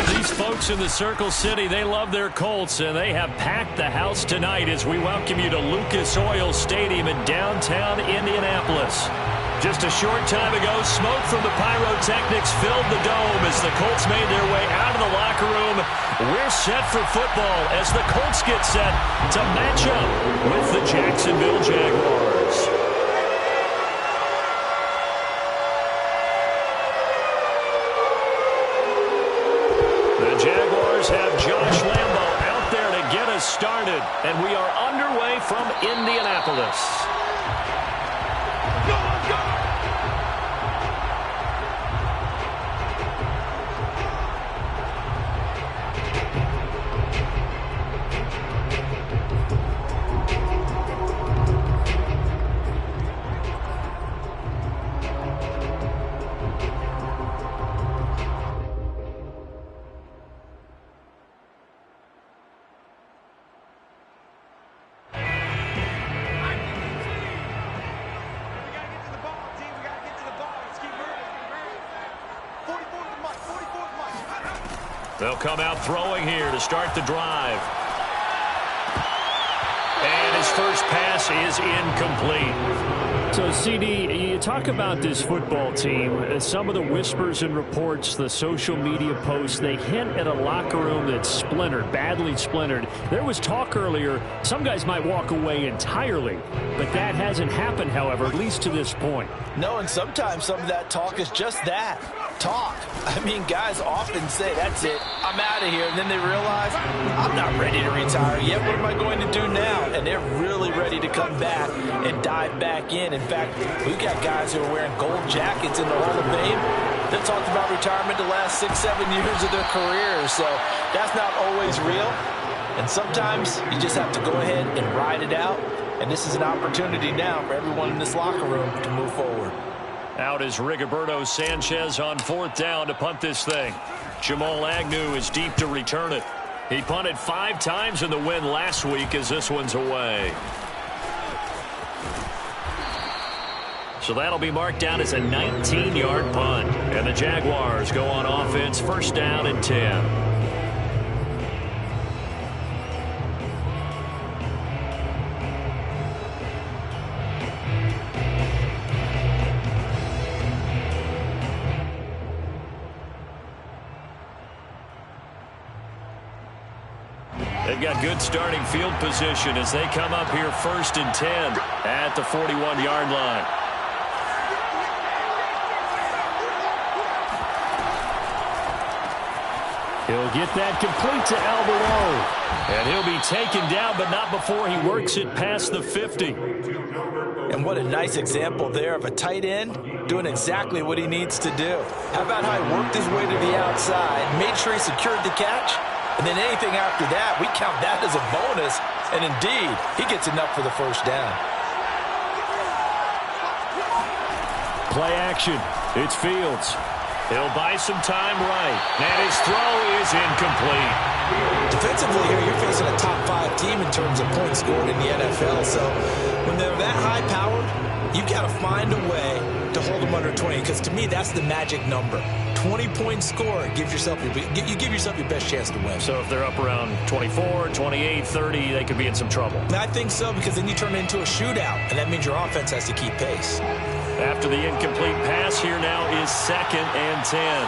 These folks in the Circle City, they love their Colts, and they have packed the house tonight as we welcome you to Lucas Oil Stadium in downtown Indianapolis. Just a short time ago, smoke from the pyrotechnics filled the dome as the Colts made their way out of the locker room. We're set for football as the Colts get set to match up with the Jacksonville Jaguars. The Jaguars have Josh Lambo out there to get us started, and we are underway from Indianapolis. They'll come out throwing here to start the drive. And his first pass is incomplete. So, CD, you talk about this football team. Some of the whispers and reports, the social media posts, they hint at a locker room that's splintered, badly splintered. There was talk earlier, some guys might walk away entirely. But that hasn't happened, however, at least to this point. No, and sometimes some of that talk is just that. Talk. I mean, guys often say, that's it, I'm out of here. And then they realize, I'm not ready to retire yet. What am I going to do now? And they're really ready to come back and dive back in. In fact, we've got guys who are wearing gold jackets in the Hall of Fame. They've talked about retirement the last 6-7 years of their careers. So that's not always real. And sometimes you just have to go ahead and ride it out. And this is an opportunity now for everyone in this locker room to move forward. Out is Rigoberto Sanchez on fourth down to punt this thing. Jamal Agnew is deep to return it. He punted 5 times in the win last week as this one's away. So that'll be marked down as a 19-yard punt. And the Jaguars go on offense, first down and 10. They've got good starting field position as they come up here first and 10 at the 41-yard line. He'll get that complete to Alvaro. And he'll be taken down, but not before he works it past the 50. And what a nice example there of a tight end doing exactly what he needs to do. How about how he worked his way to the outside, made sure he secured the catch, and then anything after that, we count that as a bonus. And indeed, he gets enough for the first down. Play action. It's Fields. He'll buy some time right. And his throw is incomplete. Defensively here, you're facing a top 5 team in terms of points scored in the NFL. So when they're that high-powered, you've got to find a way to hold them under 20. Because to me, that's the magic number. 20-point score, you give yourself your best chance to win. So if they're up around 24, 28, 30, they could be in some trouble. I think so, because then you turn it into a shootout, and that means your offense has to keep pace. After the incomplete pass, here now is 2nd and 10.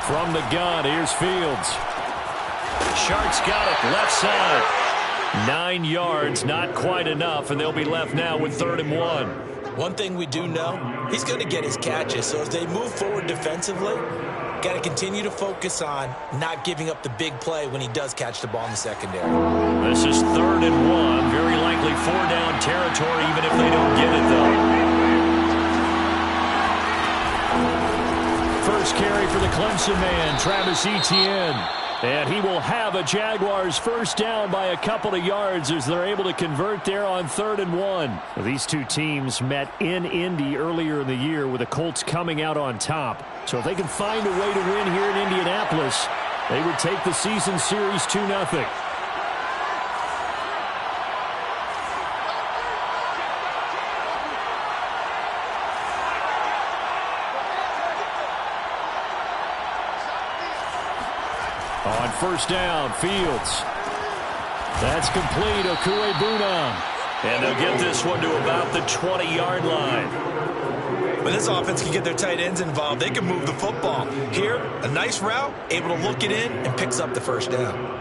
From the gun, here's Fields. Shark's got it, left side. 9 yards, not quite enough, and they'll be left now with 3rd and 1. One thing we do know, he's going to get his catches. So as they move forward defensively, got to continue to focus on not giving up the big play when he does catch the ball in the secondary. This is 3rd and 1. Very likely 4-down territory, even if they don't get it, though. First carry for the Clemson man, Travis Etienne. And he will have a Jaguars first down by a couple of yards as they're able to convert there on 3rd and 1. Well, these two teams met in Indy earlier in the year with the Colts coming out on top. So if they can find a way to win here in Indianapolis, they would take the season series 2-0. On first down, Fields. That's complete. Okuegbunam. And they'll get this one to about the 20-yard line. When this offense can get their tight ends involved, they can move the football. Here, a nice route, able to look it in, and picks up the first down.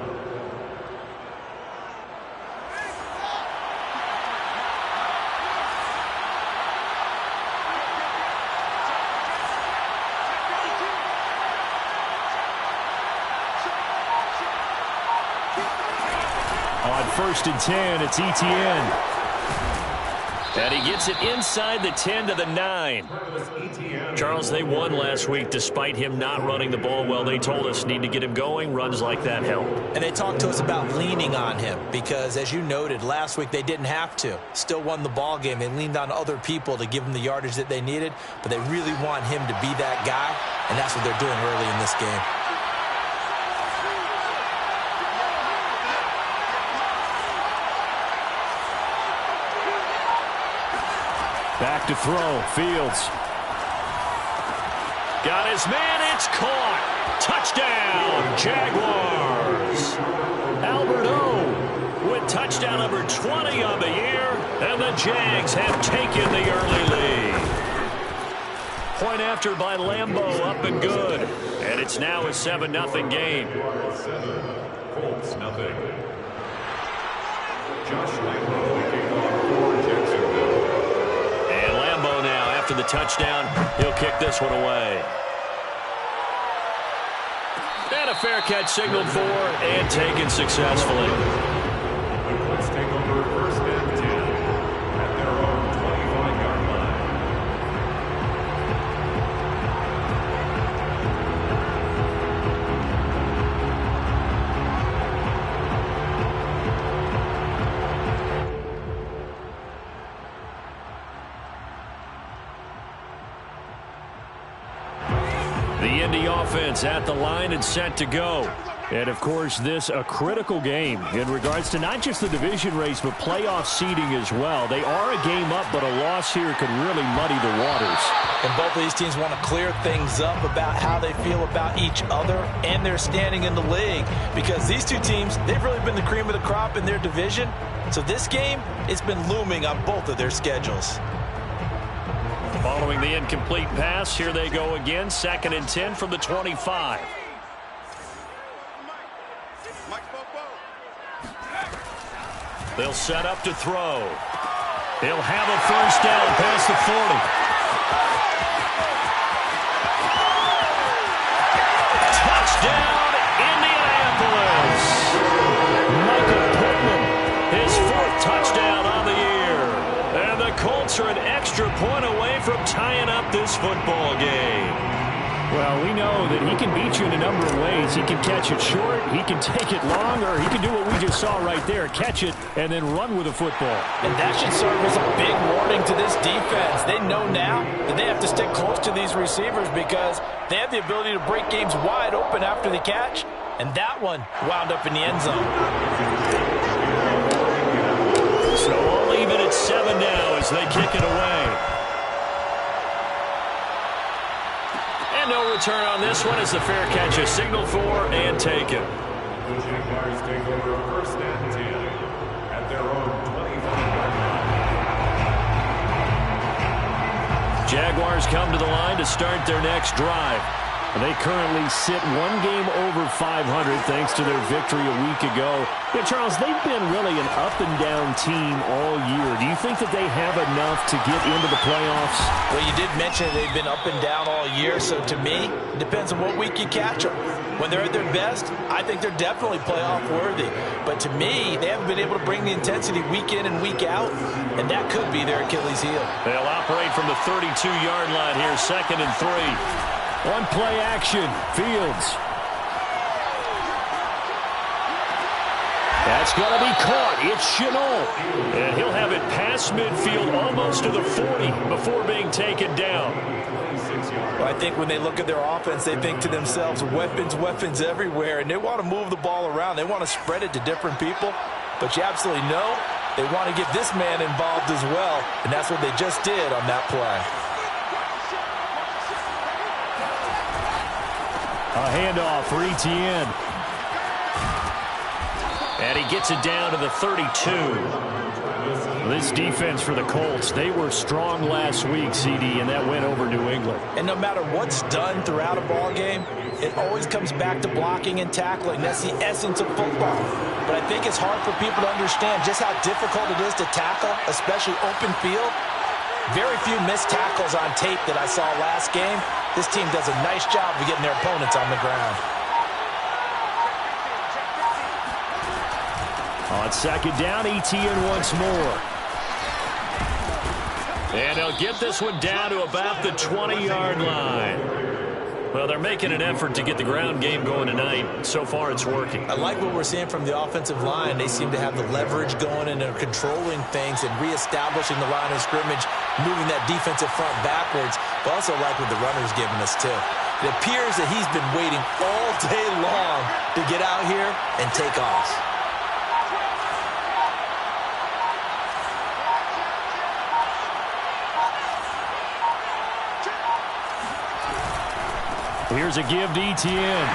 On 1st and 10, it's Etienne. And he gets it inside the 10 to the 9. Charles, they won last week despite him not running the ball well. They told us need to get him going. Runs like that help. And they talked to us about leaning on him because, as you noted, last week they didn't have to. Still won the ball game. They leaned on other people to give them the yardage that they needed, but they really want him to be that guy, and that's what they're doing early in this game. Back to throw. Fields. Got his man. It's caught. Touchdown, Jaguars. Albert O with touchdown number 20 on the year. And the Jags have taken the early lead. Point after by Lambeau, up and good. And it's now a 7-0 game. Colts nothing. Josh Lambeau taking off for Jacksonville. After the touchdown, he'll kick this one away. And a fair catch signaled for and taken successfully. The Colts take over 1st and 10 at their own 25-yard line. The Indy offense at the line and set to go. And, of course, this a critical game in regards to not just the division race, but playoff seeding as well. They are a game up, but a loss here could really muddy the waters. And both of these teams want to clear things up about how they feel about each other and their standing in the league. Because these two teams, they've really been the cream of the crop in their division. So this game, it's been looming on both of their schedules. Following the incomplete pass, here they go again. 2nd and 10 from the 25. They'll set up to throw. They'll have a first down past the 40. Touchdown, Indianapolis. Michael Pittman, his 4th touchdown on the year. And the Colts are an extra point away from tying up this football game. Well, we know that he can beat you in a number of ways. He can catch it short, he can take it long, or he can do what we just saw right there, catch it and then run with the football. And that should serve as a big warning to this defense. They know now that they have to stick close to these receivers because they have the ability to break games wide open after the catch, and that one wound up in the end zone. So we'll leave it at 7 now as they kick it away. And no return on this one as the fair catch is signaled for and taken. The Jaguars take over 1st and 10 at their own 25-yard line. Jaguars come to the line to start their next drive. They currently sit 1 game over 500 thanks to their victory a week ago. Yeah, Charles, they've been really an up-and-down team all year. Do you think that they have enough to get into the playoffs? Well, you did mention they've been up and down all year, so to me, it depends on what week you catch them. When they're at their best, I think they're definitely playoff-worthy. But to me, they haven't been able to bring the intensity week in and week out, and that could be their Achilles heel. They'll operate from the 32-yard line here, 2nd and 3. One play action, Fields. That's going to be caught. It's Chenault. And he'll have it past midfield almost to the 40 before being taken down. Well, I think when they look at their offense, they think to themselves, weapons, weapons everywhere, and they want to move the ball around. They want to spread it to different people, but you absolutely know they want to get this man involved as well, and that's what they just did on that play. A handoff for Etienne. And he gets it down to the 32. This defense for the Colts, they were strong last week, CD, and that went over New England. And no matter what's done throughout a ball game, it always comes back to blocking and tackling. That's the essence of football. But I think it's hard for people to understand just how difficult it is to tackle, especially open field. Very few missed tackles on tape that I saw last game. This team does a nice job of getting their opponents on the ground. On second down, Etienne once more. And he'll get this one down to about the 20-yard line. Well, they're making an effort to get the ground game going tonight. So far, it's working. I like what we're seeing from the offensive line. They seem to have the leverage going, and they're controlling things and reestablishing the line of scrimmage, moving that defensive front backwards. But also like what the runner's giving us, too. It appears that he's been waiting all day long to get out here and take off. Here's a give to Etienne.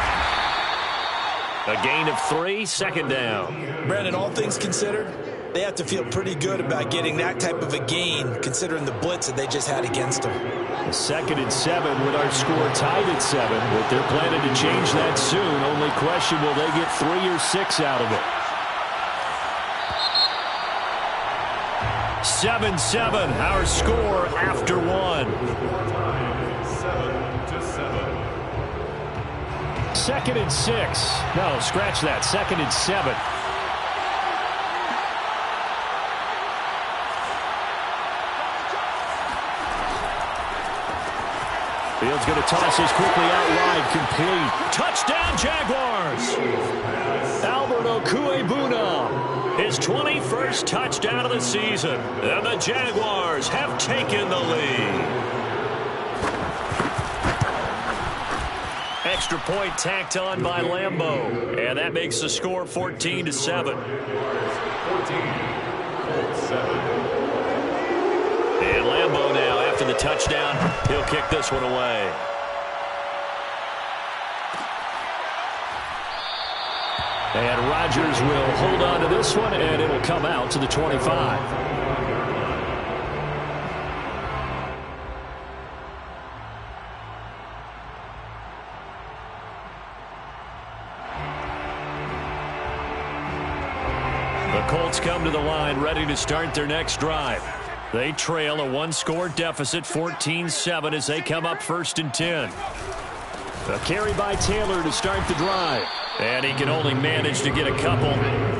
A gain of 3, second down. Brandon, all things considered, they have to feel pretty good about getting that type of a gain, considering the blitz that they just had against them. A 2nd and 7 with our score tied at 7, but they're planning to change that soon. Only question, will they get 3 or 6 out of it? 7-7, our score after 1. 2nd and 6. No, scratch that. 2nd and 7. Fields going to toss this quickly out wide, complete. Touchdown, Jaguars! Albert Okuebuna, his 21st touchdown of the season. And the Jaguars have taken the lead. Extra point tacked on by Lambeau. And that makes the score 14-7. And Lambeau now, after the touchdown, he'll kick this one away. And Rodgers will hold on to this one, and it'll come out to the 25. Colts come to the line ready to start their next drive. They trail a 1-score deficit, 14-7, as they come up 1st and 10. A carry by Taylor to start the drive. And he can only manage to get a couple.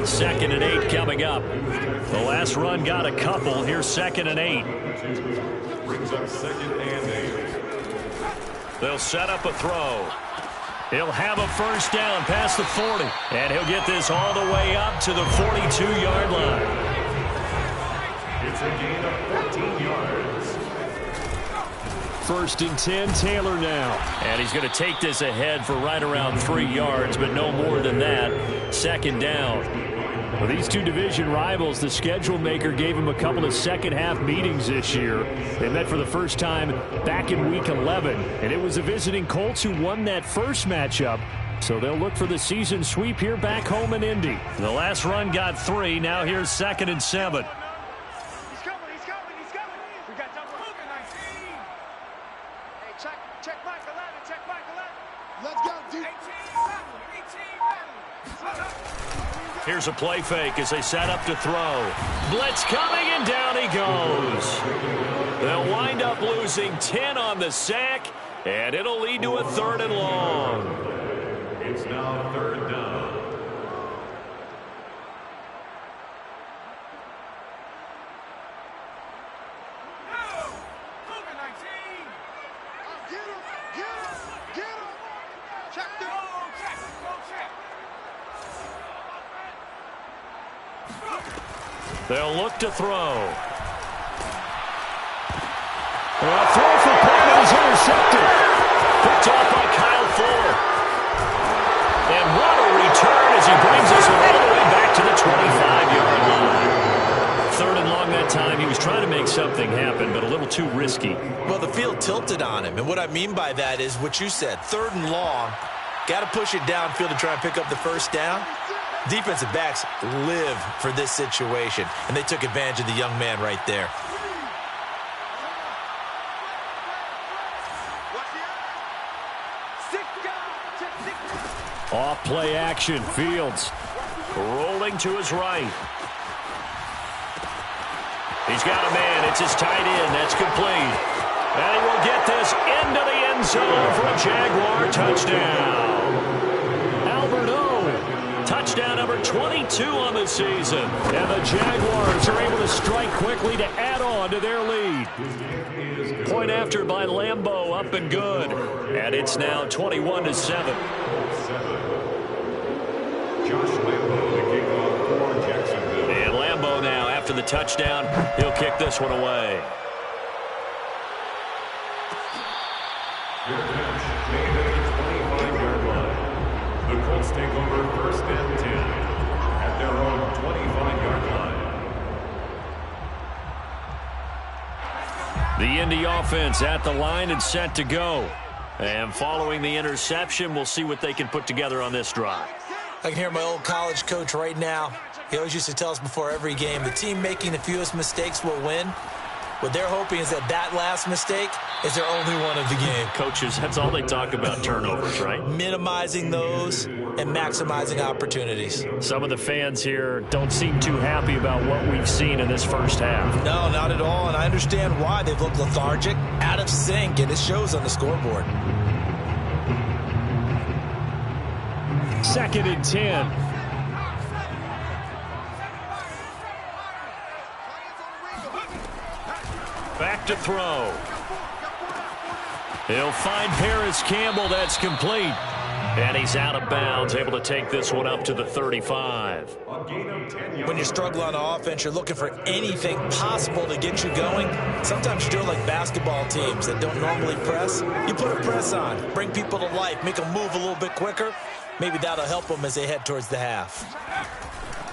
2nd and 8 coming up. The last run got a couple. Here's 2nd and 8. Brings up 2nd and 8. They'll set up a throw. He'll have a first down past the 40. And he'll get this all the way up to the 42-yard line. It's a gain of 14 yards. 1st and 10, Taylor now. And he's going to take this ahead for right around 3 yards, but no more than that. 2nd down. Well, these two division rivals, the schedule maker gave them a couple of second-half meetings this year. They met for the first time back in Week 11, and it was the visiting Colts who won that first matchup. So they'll look for the season sweep here back home in Indy. The last run got 3. Now here's 2nd and 7. He's coming. We got double moving 19. Hey, check Mike 11. Let's go, dude. 18. Here's a play fake as they set up to throw. Blitz coming, and down he goes. They'll wind up losing 10 on the sack, and it'll lead to a 3rd and long. It's now 3rd down. Get him. Check. They'll look to throw. A throw for Pittman is intercepted. Picked off by Kyle Fuller. And what a return as he brings us all the way back to the 25-yard line. Third and long that time. He was trying to make something happen, but a little too risky. Well, the field tilted on him. And what I mean by that is what you said. Third and long. Got to push it downfield to try and pick up the first down. Defensive backs live for this situation, and they took advantage of the young man right there. Off play action. Fields rolling to his right. He's got a man. It's his tight end. That's complete. And he will get this into the end zone for a Jaguar touchdown. Touchdown number 22 on the season. And the Jaguars are able to strike quickly to add on to their lead. Point after by Lambeau, up and good. And it's now 21-7. Josh Lambeau, the kickoff for Jacksonville. And Lambeau now, after the touchdown, he'll kick this one away. Their bench made it to the 25-yard line. The Colts take over first and 10 at their own 25-yard line. The Indy offense at the line and set to go. And following the interception, we'll see what they can put together on this drive. I can hear my old college coach right now. He always used to tell us before every game, the team making the fewest mistakes will win. What they're hoping is that last mistake is their only one of the game. Coaches, that's all they talk about, turnovers, right? Minimizing those and maximizing opportunities. Some of the fans here don't seem too happy about what we've seen in this first half. No, not at all, and I understand why. They've looked lethargic, out of sync, and it shows on the scoreboard. 2nd and 10. Back to throw. He'll find Paris Campbell. That's complete. And he's out of bounds, able to take this one up to the 35. When you struggle on offense, you're looking for anything possible to get you going. Sometimes you do it like basketball teams that don't normally press. You put a press on, bring people to life, make them move a little bit quicker. Maybe that'll help them as they head towards the half.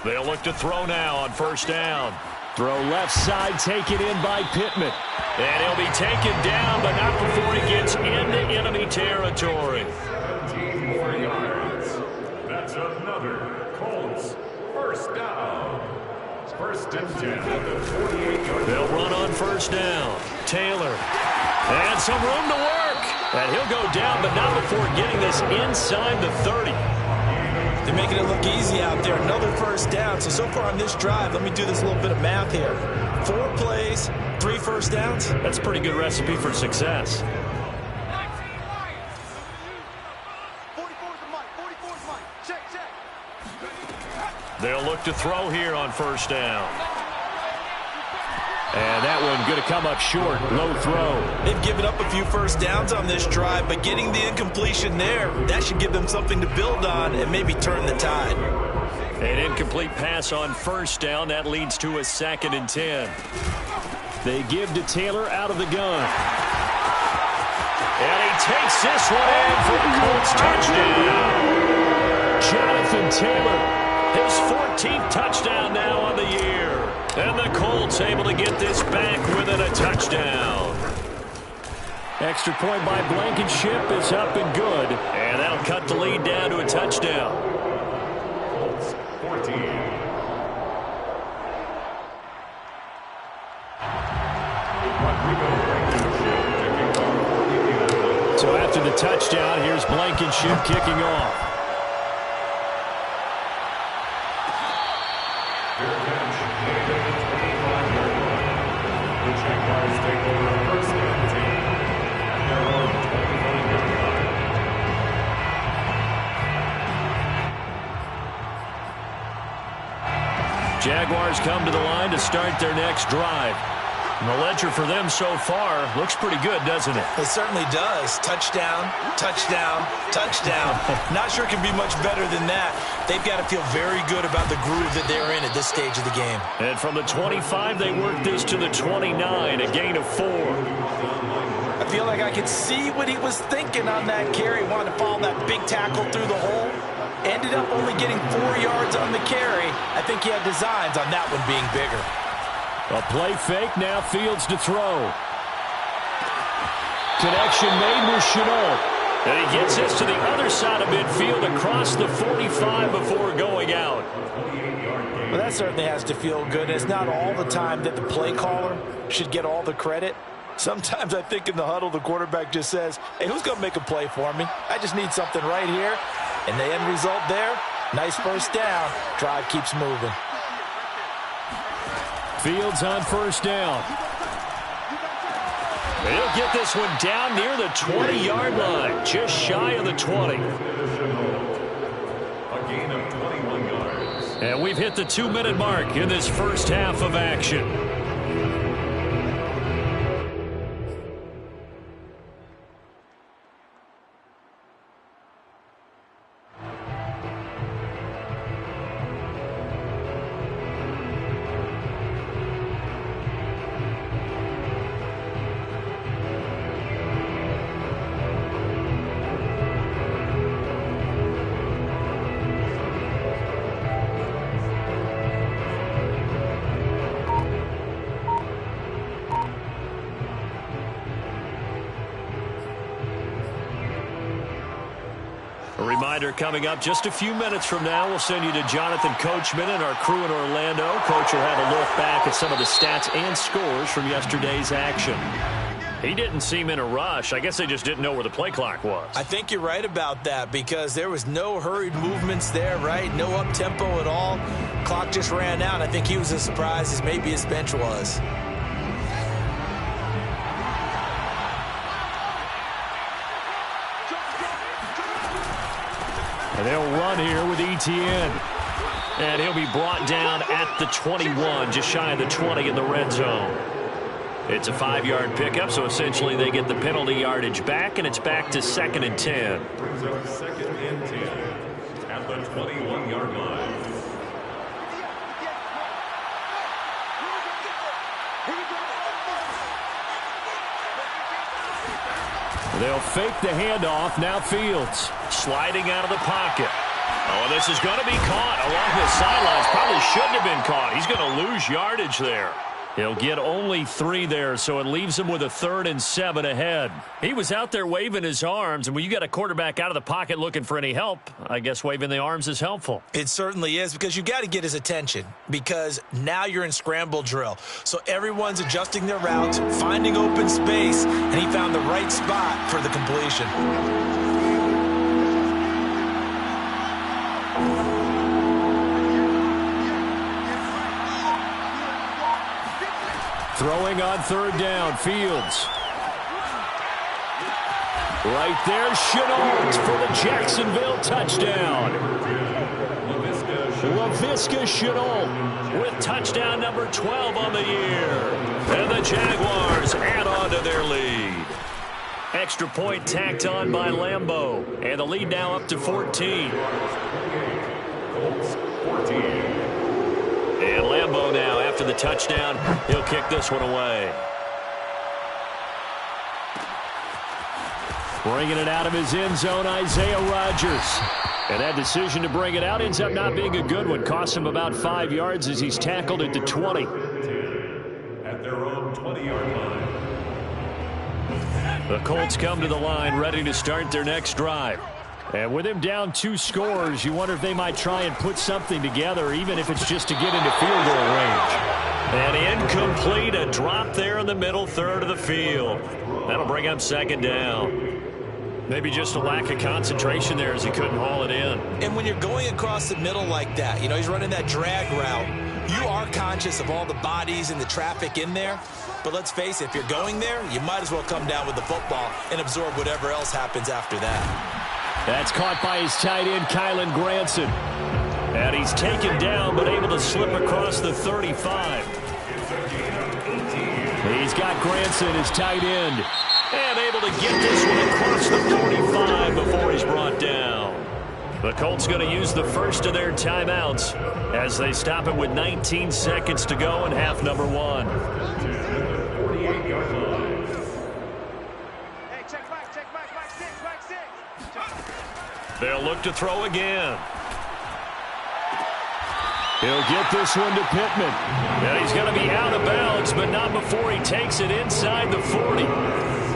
They'll look to throw now on first down. Throw left side, taken in by Pittman. And he'll be taken down, but not before he gets into enemy territory. 17 more yards. That's another Colts first down. First and 10 at the 48-yard line. They'll run on first down. Taylor. And some room to work. And he'll go down, but not before getting this inside the 30. They're making it look easy out there. Another first down. So far on this drive, let me do this little bit of math here. 4 plays, 3 first downs. That's a pretty good recipe for success. 44's the mic. 44's mic. Check. They'll look to throw here on first down. And that one going to come up short. Low throw. They've given up a few first downs on this drive, but getting the incompletion there, that should give them something to build on and maybe turn the tide. An incomplete pass on first down. That leads to a 2nd and 10. They give to Taylor out of the gun. And he takes this one in for the Colts touchdown. Jonathan Taylor, his 14th touchdown now on the year. And the Colts able to get this back within a touchdown. Extra point by Blankenship is up and good. And that'll cut the lead down to a touchdown. Colts 14. So after the touchdown, here's Blankenship kicking off. Their bench made it to the 25-yard line. The Jaguars take over first and 10 at their own 25-yard line. Jaguars come to the line to start their next drive. And the ledger for them so far looks pretty good, doesn't it? It certainly does. Touchdown, touchdown, touchdown. Not sure it can be much better than that. They've got to feel very good about the groove that they're in at this stage of the game. And from the 25, they work this to the 29, a gain of 4. I feel like I could see what he was thinking on that carry. Wanted to follow that big tackle through the hole. Ended up only getting 4 yards on the carry. I think he had designs on that one being bigger. A play fake, now Fields to throw. Connection made with Chenault. And he gets this to the other side of midfield across the 45 before going out. Well, that certainly has to feel good. It's not all the time that the play caller should get all the credit. Sometimes I think in the huddle, the quarterback just says, hey, who's going to make a play for me? I just need something right here. And the end result there, nice first down. Drive keeps moving. Fields on first down. He'll get this one down near the 20-yard line, just shy of the 20. A gain of 21 yards. And we've hit the 2-minute mark in this first half of action. A reminder coming up just a few minutes from now. We'll send you to Jonathan Coachman and our crew in Orlando. Coach will have a look back at some of the stats and scores from yesterday's action. He didn't seem in a rush. I guess they just didn't know where the play clock was. I think you're right about that because there was no hurried movements there, right? No up-tempo at all. Clock just ran out. I think he was as surprised as maybe his bench was. And they'll run here with Etienne. And he'll be brought down at the 21, just shy of the 20 in the red zone. It's a 5-yard pickup, so essentially they get the penalty yardage back, and it's back to 2nd and 10. Brings up 2nd and 10 at the 21-yard line. They'll fake the handoff. Now Fields sliding out of the pocket. Oh, this is going to be caught along the sidelines. Probably shouldn't have been caught. He's going to lose yardage there. He'll get only 3 there, so it leaves him with a 3rd and 7 ahead. He was out there waving his arms, and when you got a quarterback out of the pocket looking for any help, I guess waving the arms is helpful. It certainly is because you got to get his attention because now you're in scramble drill. So everyone's adjusting their routes, finding open space, and he found the right spot for the completion. Throwing on 3rd down, Fields. Right there, Chenault for the Jacksonville touchdown. Laviska Chenault with touchdown number 12 on the year. And the Jaguars add on to their lead. Extra point tacked on by Lambeau. And the lead now up to 14. Colts 14. And Lambeau now, after the touchdown, he'll kick this one away. Bringing it out of his end zone, Isaiah Rodgers. And that decision to bring it out ends up not being a good one. Costs him about 5 yards as he's tackled at the 20. At their own 20-yard line. The Colts come to the line ready to start their next drive. And with him down 2 scores, you wonder if they might try and put something together, even if it's just to get into field goal range. And incomplete, a drop there in the middle third of the field. That'll bring up 2nd down. Maybe just a lack of concentration there as he couldn't haul it in. And when you're going across the middle like that, you know, he's running that drag route, you are conscious of all the bodies and the traffic in there. But let's face it, if you're going there, you might as well come down with the football and absorb whatever else happens after that. That's caught by his tight end, Kylan Granson. And he's taken down but able to slip across the 35. He's got Granson as tight end. And able to get this one across the 45 before he's brought down. The Colts going to use the first of their timeouts as they stop it with 19 seconds to go in half number 1. Hey, check back, six. They'll look to throw again. He'll get this one to Pittman. And he's going to be out of bounds, but not before he takes it inside the 40.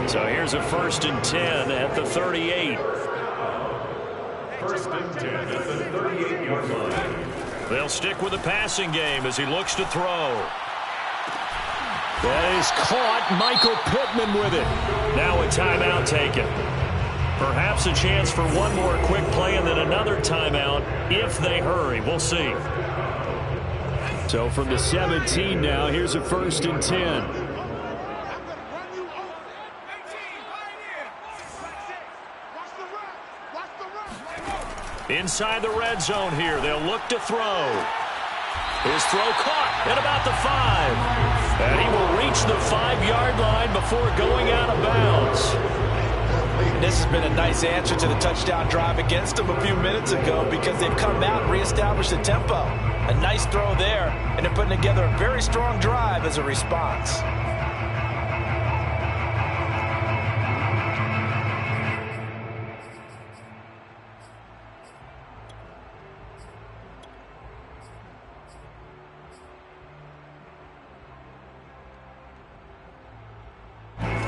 So here's a 1st and 10 at the 38. 1st and 10 at the 38-yard line. They'll stick with the passing game as he looks to throw. That is caught. Michael Pittman with it. Now a timeout taken. Perhaps a chance for one more quick play and then another timeout if they hurry. We'll see. So from the 17 now, here's a 1st and 10. Inside the red zone here. They'll look to throw. His throw caught at about the 5. And he will reach the 5-yard line before going out of bounds. This has been a nice answer to the touchdown drive against them a few minutes ago because they've come out and reestablished the tempo. A nice throw there, and they're putting together a very strong drive as a response.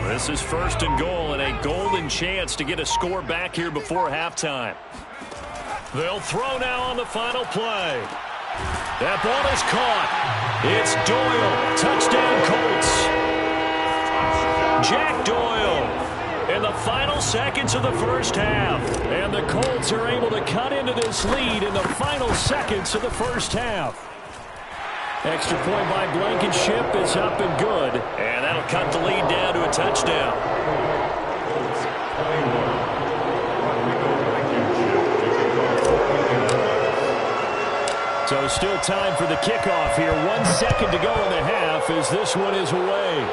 This is 1st and goal and a golden chance to get a score back here before halftime. They'll throw now on the final play. That ball is caught. It's Doyle. Touchdown Colts. Jack Doyle in the final seconds of the first half. And the Colts are able to cut into this lead in the final seconds of the first half. Extra point by Blankenship is up and good. And that'll cut the lead down to a touchdown. So still time for the kickoff here. 1 second to go in the half as this one is away.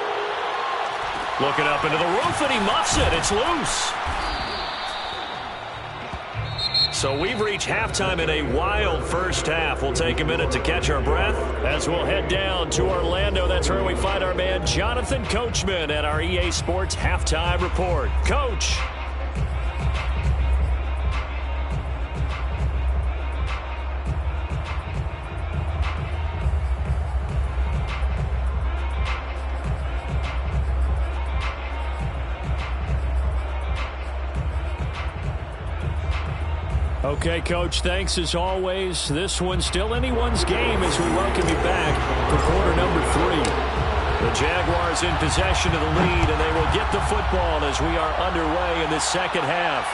Looking up into the roof and he muffs it. It's loose. So we've reached halftime in a wild first half. We'll take a minute to catch our breath as we'll head down to Orlando. That's where we find our man Jonathan Coachman at our EA Sports Halftime Report. Coach. Okay, Coach, thanks as always. This one's still anyone's game as we welcome you back for quarter number 3. The Jaguars in possession of the lead, and they will get the football as we are underway in this second half.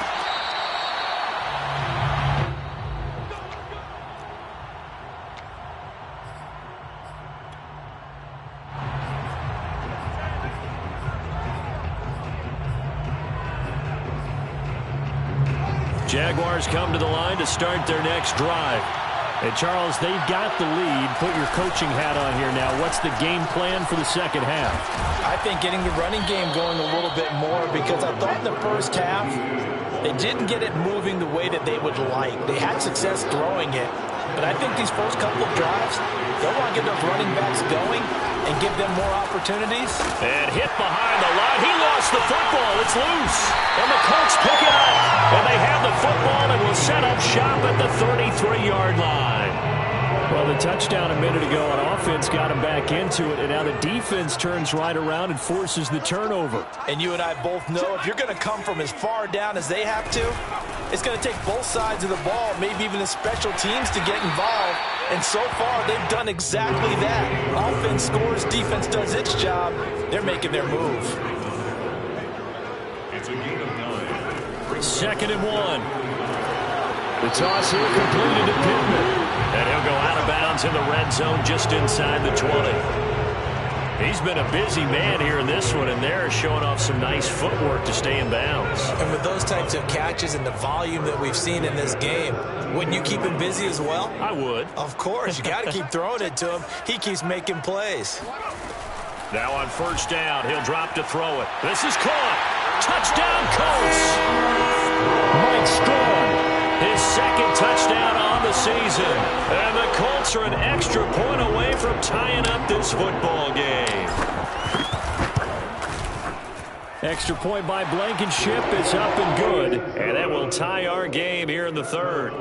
Jaguars come to the line to start their next drive. And Charles, they've got the lead. Put your coaching hat on here now. What's the game plan for the second half? I think getting the running game going a little bit more because I thought in the first half they didn't get it moving the way that they would like. They had success throwing it. But I think these first couple of drives, they'll want to get those running backs going and give them more opportunities. And hit behind the line. He lost the football. It's loose. And the Colts pick it up. And they have the football and will set up shop at the 33-yard line. Well, the touchdown a minute ago on offense got him back into it, and now the defense turns right around and forces the turnover. And you and I both know if you're going to come from as far down as they have to, it's going to take both sides of the ball, maybe even the special teams to get involved. And so far, they've done exactly that. Offense scores, defense does its job. They're making their move. It's a gain of 9. 2nd and 1. The toss here completed to Pittman. And he'll go out of bounds in the red zone just inside the 20. He's been a busy man here in this one, and they're showing off some nice footwork to stay in bounds. And with those types of catches and the volume that we've seen in this game, wouldn't you keep him busy as well? I would. Of course. You got to keep throwing it to him. He keeps making plays. Now on first down, he'll drop to throw it. This is caught. Touchdown, Colts. Mike Strong, his second touchdown on the season. And the Colts are an extra point away from tying up this football game. Extra point by Blankenship is up and good. And that will tie our game here in the third.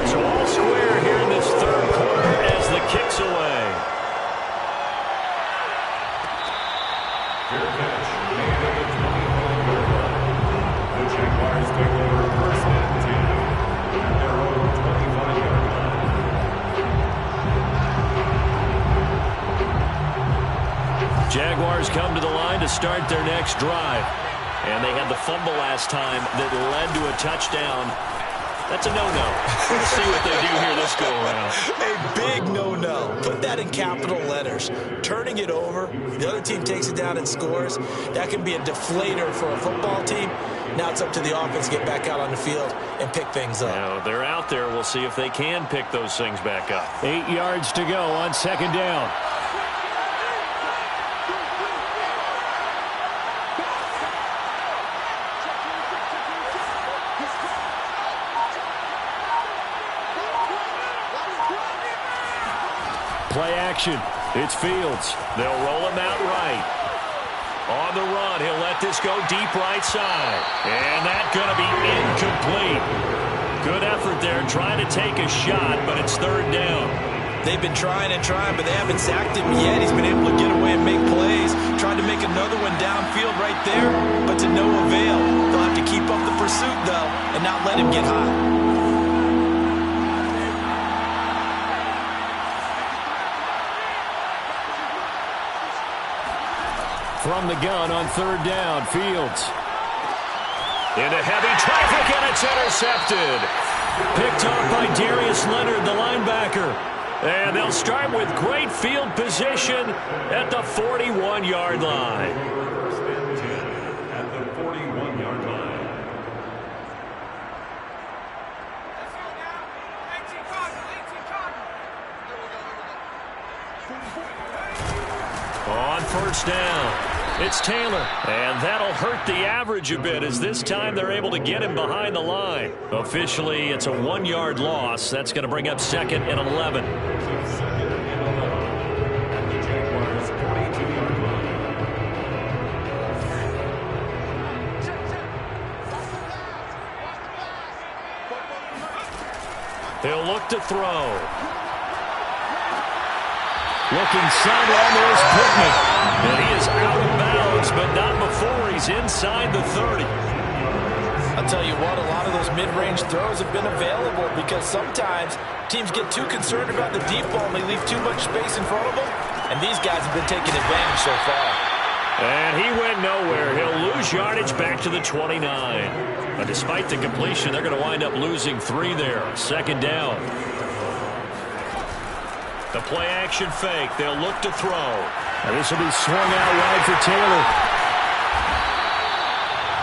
So all square here in this third quarter as the kick's away. Fair catch. Made at the 21-yard line. The Jaguars take over first and 10 at their own 25-yard line. Jaguars come to the line to start their next drive. And they had the fumble last time that led to a touchdown. That's a no-no. We'll see what they do here this go-around. A big no-no. Put that in capital letters. Turning it over, the other team takes it down and scores. That can be a deflator for a football team. Now it's up to the offense to get back out on the field and pick things up. Now they're out there. We'll see if they can pick those things back up. 8 yards to go on second down. Play action. It's Fields. They'll roll him out right. On the run, he'll let this go deep right side. And that's going to be incomplete. Good effort there trying to take a shot, but it's third down. They've been trying and trying, but they haven't sacked him yet. He's been able to get away and make plays. Tried to make another one downfield right there, but to no avail. They'll have to keep up the pursuit, though, and not let him get hot. From the gun on third down, Fields. Into heavy traffic, and it's intercepted. Picked off by Darius Leonard, the linebacker. And they'll start with great field position at the 41-yard line. First and 10 at the 41-yard line. On first down, it's Taylor. And that'll hurt the average a bit as this time they're able to get him behind the line. Officially, it's a 1-yard loss. That's going to bring up second and 11. Second and 11 at the Jaguars' 42-yard line. He'll look to throw. Looking sideline, there's Pittman. And he is out of bounds, but not before he's inside the 30. I'll tell you what, a lot of those mid-range throws have been available because sometimes teams get too concerned about the deep ball and they leave too much space in front of them. And these guys have been taking advantage so far. And he went nowhere. He'll lose yardage back to the 29. But despite the completion, they're going to wind up losing 3 there. Second down. The play-action fake. They'll look to throw. And this will be swung out wide for Taylor.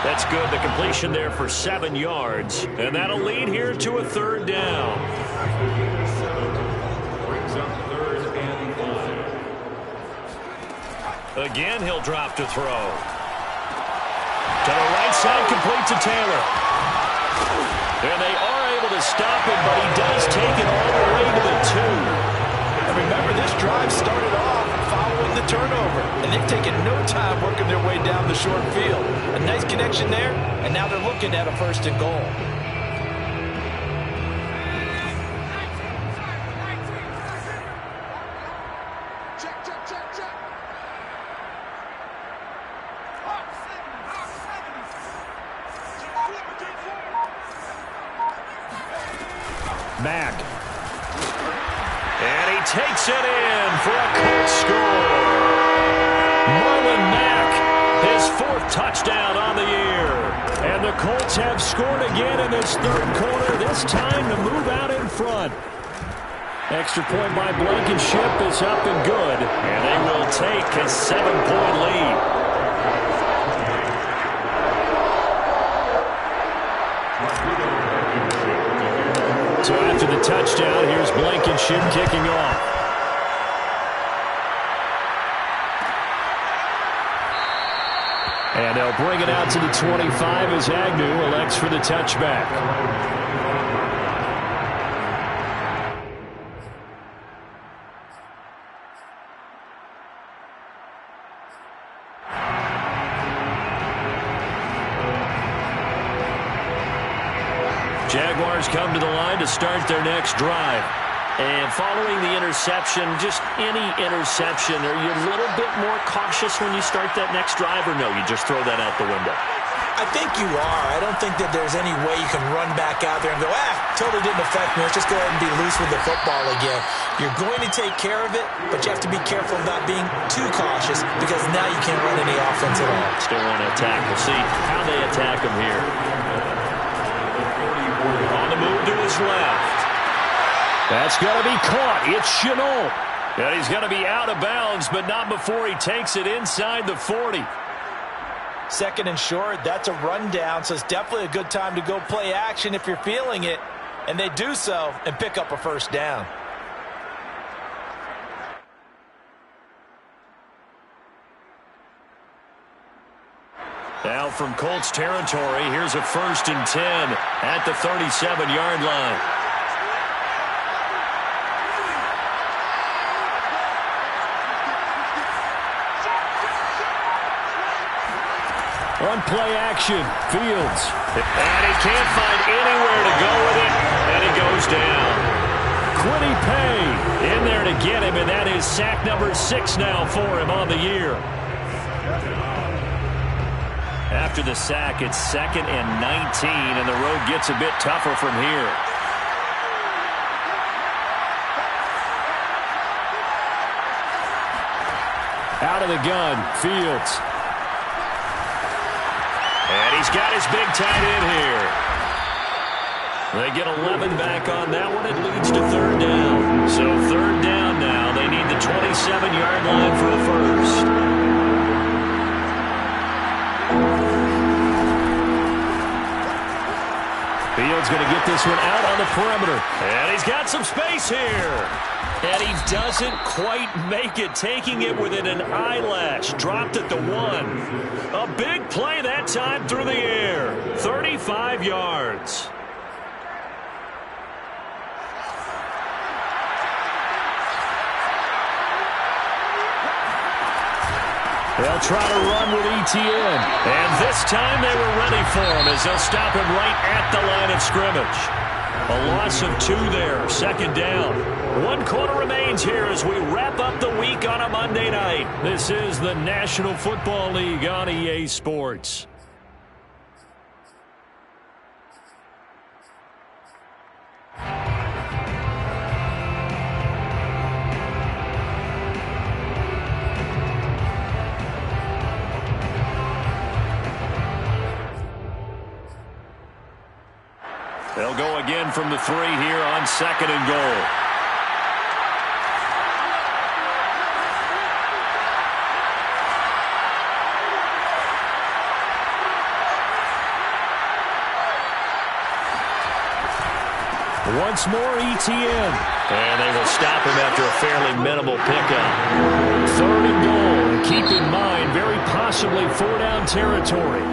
That's good. The completion there for 7 yards. And that'll lead here to a third down. Brings up third and 5. Again, he'll drop to throw. To the right side, complete to Taylor. And they are able to stop it, but he does take it all the way to the 2. And remember, this drive started off following the turnover, and they've taken no time working their way down the short field. A nice connection there, and now they're looking at a first and goal. Mack. And he takes it in for a Colts score. Marlon Mack, his 4th touchdown on the year. And the Colts have scored again in this third quarter, this time to move out in front. Extra point by Blankenship is up and good. And they will take a 7-point lead. So After the touchdown, here's Blankenship kicking off. And they'll bring it out to the 25 as Agnew elects for the touchback. Jaguars come to the line to start their next drive. And following the interception, just any interception, are you a little bit more cautious when you start that next drive, or no, you just throw that out the window? I think you are. I don't think that there's any way you can run back out there and go, totally didn't affect me. Let's just go ahead and be loose with the football again. You're going to take care of it, but you have to be careful about being too cautious because now you can't run any offense at all. Still want to attack. We'll see how they attack him here. On the move to his left. That's going to be caught. It's Chenault. And he's going to be out of bounds, but not before he takes it inside the 40. Second and short, that's a rundown, so it's definitely a good time to go play action if you're feeling it. And they do so and pick up a first down. Now from Colts territory, here's a 1st and 10 at the 37-yard line. On play action, Fields. And he can't find anywhere to go with it, and he goes down. Quiddy Pay in there to get him, and that is sack number 6 now for him on the year. After the sack, it's 2nd and 19, and the road gets a bit tougher from here. Out of the gun, Fields. And he's got his big tight end here. They get 11 back on that one. It leads to 3rd down. So 3rd down now. They need the 27-yard line for a first. Fields going to get this one out on the perimeter. And he's got some space here. And he doesn't quite make it, taking it within an eyelash. Dropped at the 1. A big play that time through the air. 35 yards. They'll try to run with Etienne. And this time they were ready for him as they'll stop him right at the line of scrimmage. A loss of 2 there, 2nd down. 1 quarter remains here as we wrap up the week on a Monday night. This is the National Football League on EA Sports. They'll go again from the 3 here on 2nd and goal. Once more, Etienne. And they will stop him after a fairly minimal pickup. 3rd and goal. And keep in mind, very possibly 4-down territory.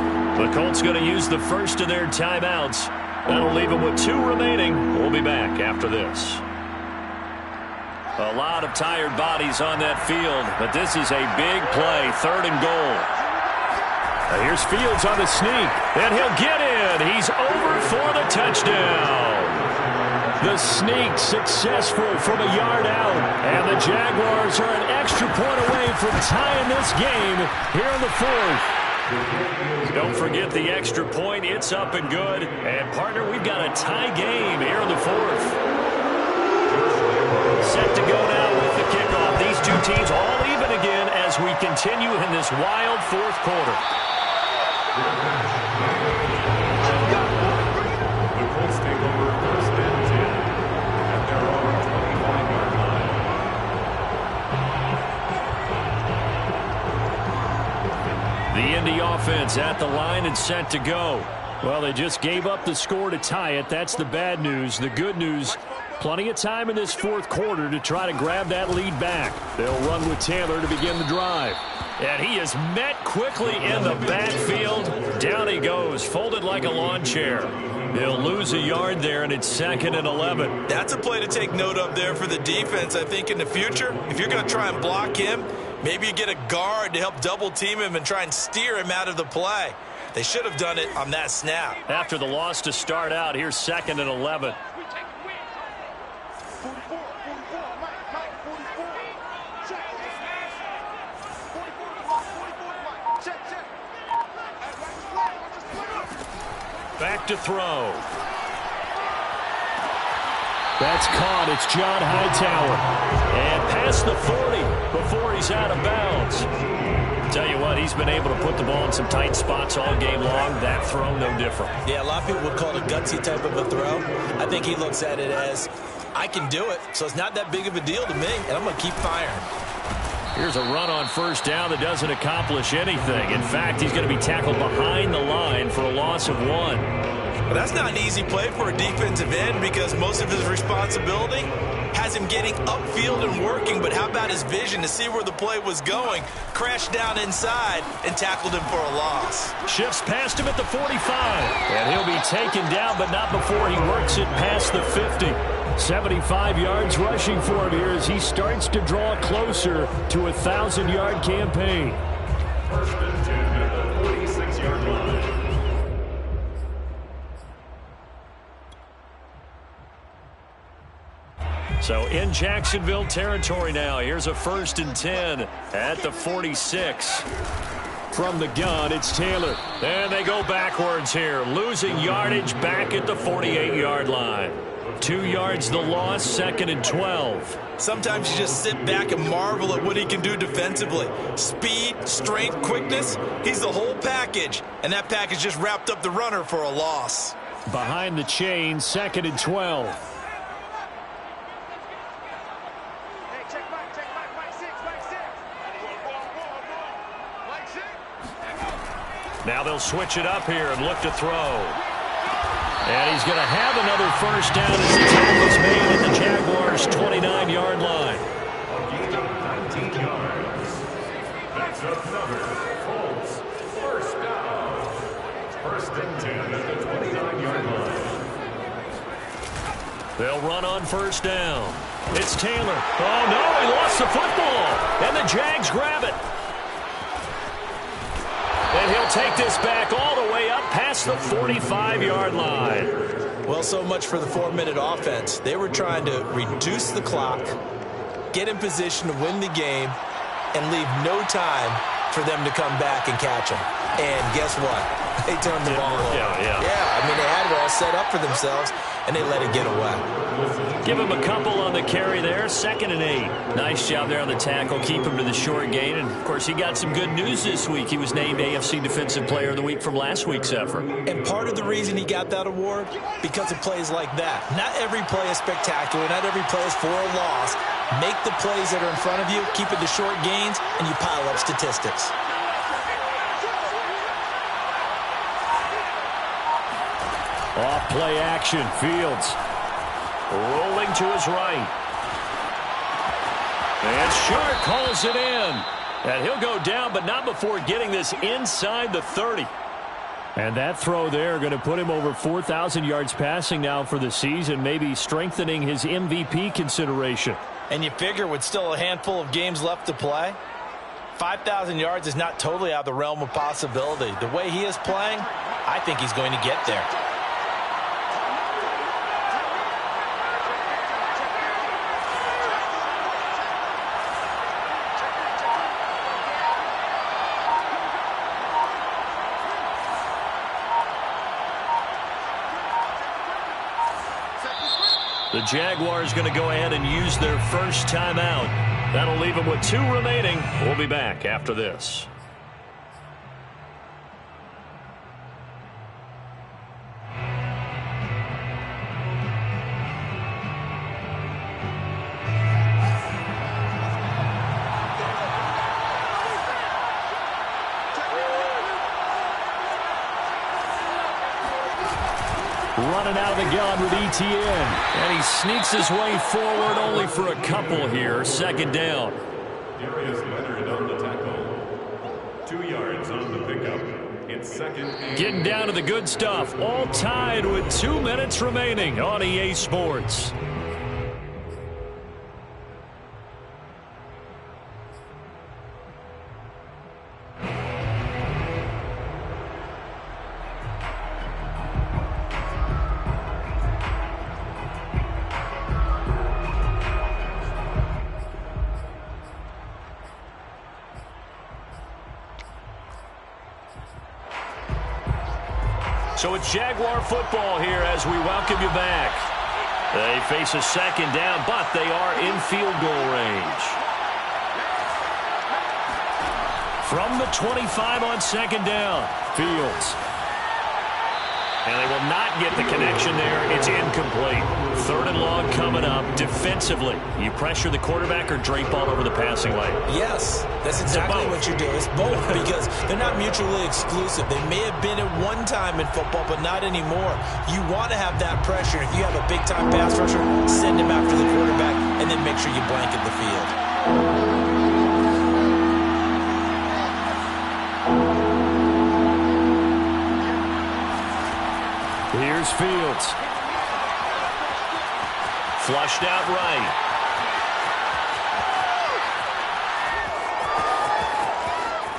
The Colts going to use the first of their timeouts. That'll leave them with 2 remaining. We'll be back after this. A lot of tired bodies on that field, but this is a big play. 3rd and goal. Now here's Fields on the sneak, and he'll get in. He's over for the touchdown. The sneak successful from a yard out, and the Jaguars are an extra point away from tying this game here in the 4th. Don't forget the extra point. It's up and good. And, partner, we've got a tie game here in the 4th. Set to go now with the kickoff. These 2 teams all even again as we continue in this wild 4th quarter. The Colts take over 1st and 10 at their own 25-yard line. The Indy offense at the line and set to go. Well, they just gave up the score to tie it. That's the bad news. The good news, Plenty of time in this fourth quarter to try to grab that lead back. They'll run with Taylor to begin the drive. And he is met quickly in the backfield. Down he goes, folded like a lawn chair. They'll lose a yard there, and it's 2nd and 11. That's a play to take note of there for the defense. I think in the future, if you're going to try and block him, maybe you get a guard to help double team him and try and steer him out of the play. They should have done it on that snap. After the loss to start out, here's 2nd and 11. Back to throw. That's caught. It's John Hightower. And past the 40 before he's out of bounds. Tell you what, he's been able to put the ball in some tight spots all game long. That throw, no different. Yeah, a lot of people would call it a gutsy type of a throw. I think he looks at it as, I can do it, so it's not that big of a deal to me, and I'm going to keep firing. Here's a run on first down that doesn't accomplish anything. In fact, he's going to be tackled behind the line for a loss of 1. Well, that's not an easy play for a defensive end because most of his responsibility has him getting upfield and working, but how about his vision to see where the play was going, crashed down inside, and tackled him for a loss. Shifts past him at the 45, and he'll be taken down, but not before he works it past the 50. 75 yards rushing for him here as he starts to draw closer to a 1,000-yard campaign. 1st and 10 at the 46-yard line. So in Jacksonville territory now. Here's a 1st and 10 at the 46. From the gun, it's Taylor. And they go backwards here, losing yardage back at the 48-yard line. 2 yards the loss, 2nd and 12. Sometimes you just sit back and marvel at what he can do defensively. Speed, strength, quickness, he's the whole package. And that package just wrapped up the runner for a loss. Behind the chain, 2nd and 12. Now they'll switch it up here and look to throw. And he's going to have another first down as the tackle is made at the Jaguars' 29-yard line. A gain of 19 yards. That's another false first down. 1st and 10 at the 29-yard line. They'll run on first down. It's Taylor. Oh, no, he lost the football. And the Jags grab it. And he'll take this back all the way up past the 45-yard line. Well, so much for the 4-minute offense. They were trying to reduce the clock, get in position to win the game, and leave no time for them to come back and catch them. And guess what? They turned the ball over. Yeah, I mean, they had it all set up for themselves, and they let it get away. Give him a couple on the carry there. 2nd and 8. Nice job there on the tackle. Keep him to the short gain. And, of course, he got some good news this week. He was named AFC Defensive Player of the Week from last week's effort. And part of the reason he got that award, because of plays like that. Not every play is spectacular. Not every play is for a loss. Make the plays that are in front of you, keep it to short gains, and you pile up statistics. Off play action. Fields rolling to his right. And Sharp calls it in. And he'll go down, but not before getting this inside the 30. And that throw there going to put him over 4,000 yards passing now for the season, maybe strengthening his MVP consideration. And you figure with still a handful of games left to play, 5,000 yards is not totally out of the realm of possibility. The way he is playing, I think he's going to get there. The Jaguars going to go ahead and use their first timeout. That'll leave them with 2 remaining. We'll be back after this. running out of the gun with Etienne. And he sneaks his way forward only for a couple here. Second down. Darius Leonard on the tackle. 2 yards on the pickup. It's second. Getting down to the good stuff. All tied with 2 minutes remaining on EA Sports. So it's Jaguar football here as we welcome you back. They face a second down, but they are in field goal range. From the 25 on second down, Fields. And they will not get the connection there. It's incomplete. Third and long coming up. Defensively, you pressure the quarterback or drape all over the passing lane? Yes, that's exactly what you do. It's both because they're not mutually exclusive. They may have been at one time in football, but not anymore. You want to have that pressure. If you have a big-time pass rusher, send him after the quarterback, and then make sure you blanket the field. Here's Fields. Flushed out right.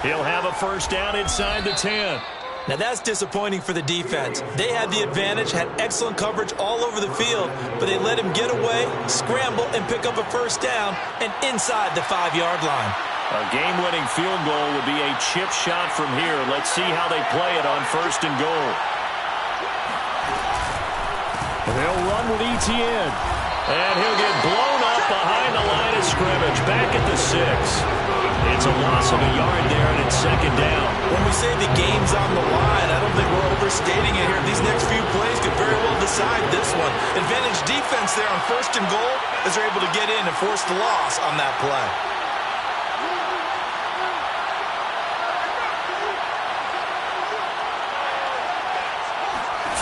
He'll have a first down inside the 10. Now that's disappointing for the defense. They had the advantage, had excellent coverage all over the field, but they let him get away, scramble, and pick up a first down and inside the 5-yard line. A game-winning field goal would be a chip shot from here. Let's see how they play it on first and goal. They'll run with Etienne. And he'll get blown up behind the line of scrimmage. Back at the 6. It's a loss of a yard there, and it's second down. When we say the game's on the line, I don't think we're overstating it here. These next few plays could very well decide this one. Advantage defense there on first and goal as they're able to get in and force the loss on that play.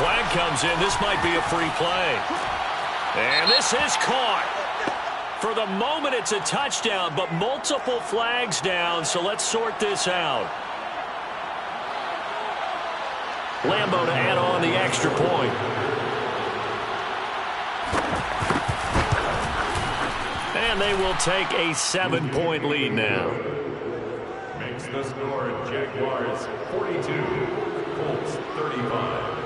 Flag comes in. This might be a free play. And this is caught. For the moment, it's a touchdown, but multiple flags down, so let's sort this out. Lambo to add on the extra point. And they will take a 7-point lead now. Makes the score Jaguars 42, Colts 35.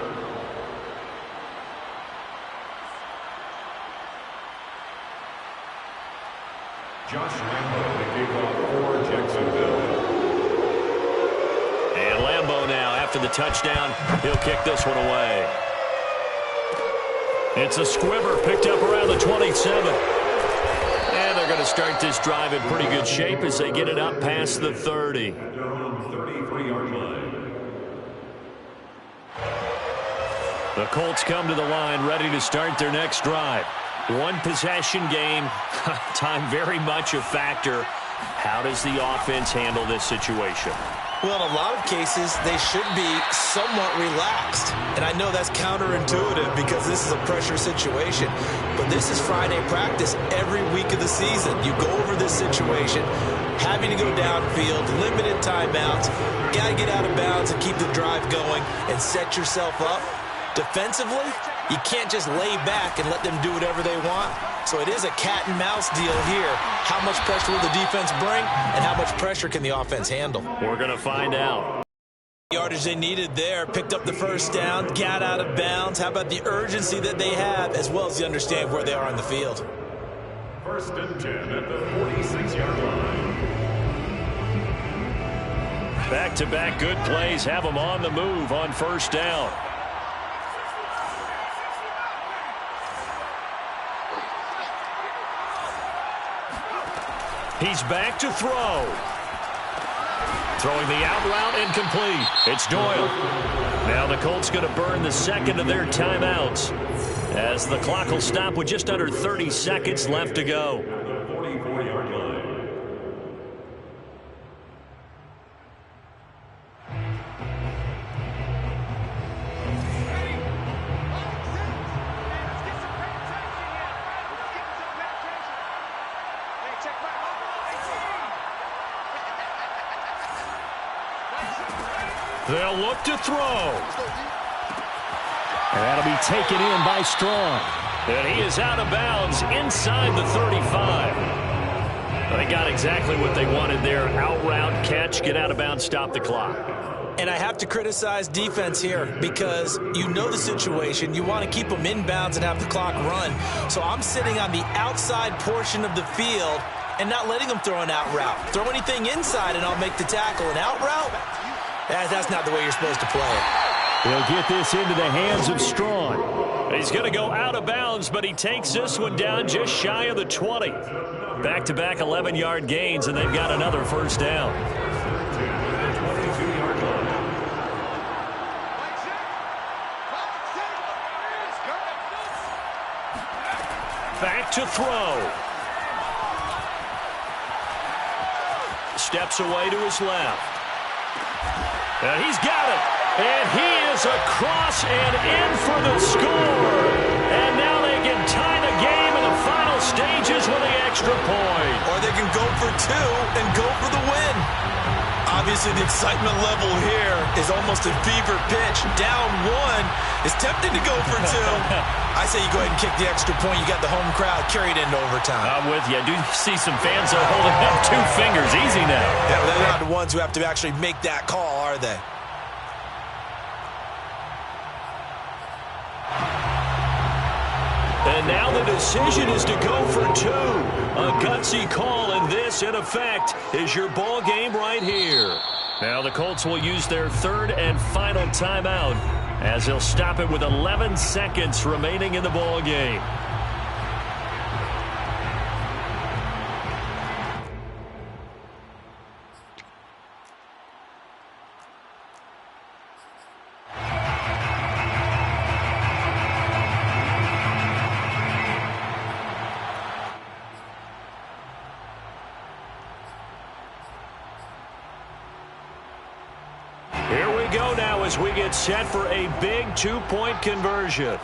Josh Lambo to kick off for Jacksonville. And Lambo now, after the touchdown, he'll kick this one away. It's a squibber picked up around the 27. And they're going to start this drive in pretty good shape as they get it up past the 30. At their own 33-yard line. The Colts come to the line ready to start their next drive. One possession game, time very much a factor. How does the offense handle this situation? Well, in a lot of cases, they should be somewhat relaxed. And I know that's counterintuitive because this is a pressure situation. But this is Friday practice every week of the season. You go over this situation, having to go downfield, limited timeouts, got to get out of bounds and keep the drive going and set yourself up. Defensively, you can't just lay back and let them do whatever they want. So it is a cat and mouse deal here. How much pressure will the defense bring and how much pressure can the offense handle? We're going to find out. Yardage they needed there, picked up the first down, got out of bounds. How about the urgency that they have as well as the understand where they are on the field? First and 10 at the 46-yard line. Back-to-back good plays have them on the move on first down. He's back to throw. Throwing the out route incomplete. It's Doyle. Now the Colts going to burn the second of their timeouts as the clock will stop with just under 30 seconds left to go. The 44-yard line. They'll look to throw. And that'll be taken in by Strong. And he is out of bounds inside the 35. They got exactly what they wanted there. Out route, catch, get out of bounds, stop the clock. And I have to criticize defense here because you know the situation. You want to keep them inbounds and have the clock run. So I'm sitting on the outside portion of the field and not letting them throw an out route. Throw anything inside and I'll make the tackle. An out route? That's not the way you're supposed to play it. He'll get this into the hands of Strong. He's going to go out of bounds, but he takes this one down just shy of the 20. Back-to-back 11-yard gains, and they've got another first down. Back to throw. Steps away to his left. And he's got it. And he is across and in for the score. And now they can tie the game in the final stages with the extra point. Or they can go for two and go for the win. Obviously, the excitement level here is almost a fever pitch. Down one is tempting to go for two. I say you go ahead and kick the extra point. You got the home crowd carried into overtime. I'm with you. I do see some fans are holding up 2 fingers. Easy now. Yeah, they're not the ones who have to actually make that call, are they? And now the decision is to go for two. A gutsy call, and this, in effect, is your ball game right here. Now the Colts will use their third and final timeout as they'll stop it with 11 seconds remaining in the ball game. Here we go now as we get set for a big 2-point conversion.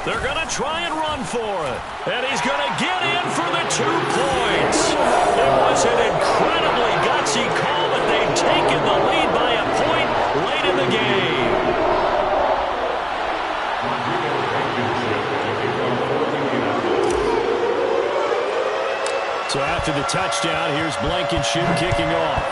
They're going to try and run for it. And he's going to get in for the 2 points. It was an incredibly gutsy call, but they've taken the lead by a point late in the game. So after the touchdown, here's Blankenship kicking off.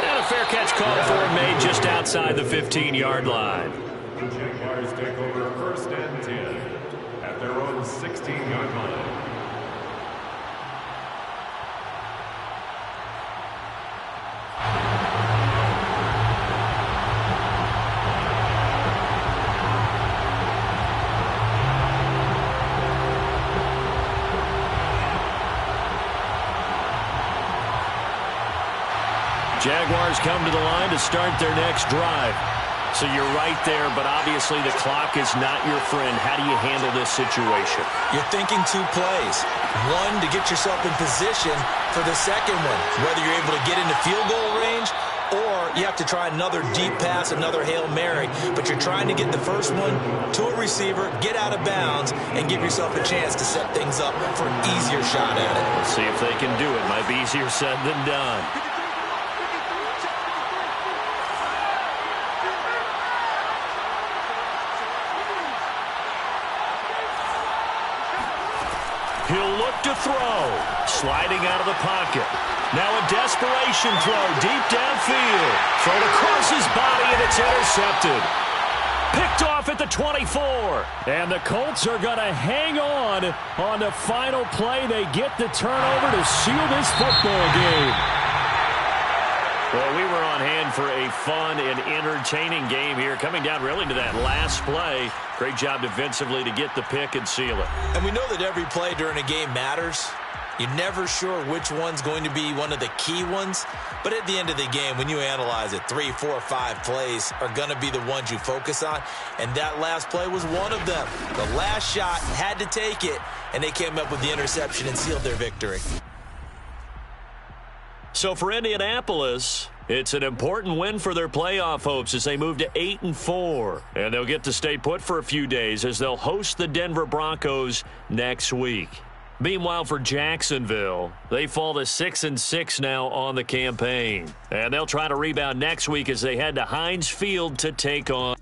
And a fair catch call for him made just outside the 15-yard line. The Jaguars take over first and 10 at their own 16-yard line. Jaguars come to the line to start their next drive. So you're right there, but obviously the clock is not your friend. How do you handle this situation? You're thinking 2 plays. One, to get yourself in position for the second one, whether you're able to get into field goal range or you have to try another deep pass, another Hail Mary. But you're trying to get the first one to a receiver, get out of bounds, and give yourself a chance to set things up for an easier shot at it. Let's see if they can do it. Might be easier said than done. He'll look to throw. Sliding out of the pocket. Now a desperation throw deep downfield. Thrown across his body, and it's intercepted. Picked off at the 24. And the Colts are going to hang on the final play. They get the turnover to seal this football game. Well, we were on hand for a fun and entertaining game here. Coming down really to that last play. Great job defensively to get the pick and seal it. And we know that every play during a game matters. You're never sure which one's going to be one of the key ones. But at the end of the game, when you analyze it, 3, 4, 5 plays are going to be the ones you focus on. And that last play was one of them. The last shot had to take it, and they came up with the interception and sealed their victory. So for Indianapolis, it's an important win for their playoff hopes as they move to 8-4. And they'll get to stay put for a few days as they'll host the Denver Broncos next week. Meanwhile, for Jacksonville, they fall to 6-6 now on the campaign. And they'll try to rebound next week as they head to Heinz Field to take on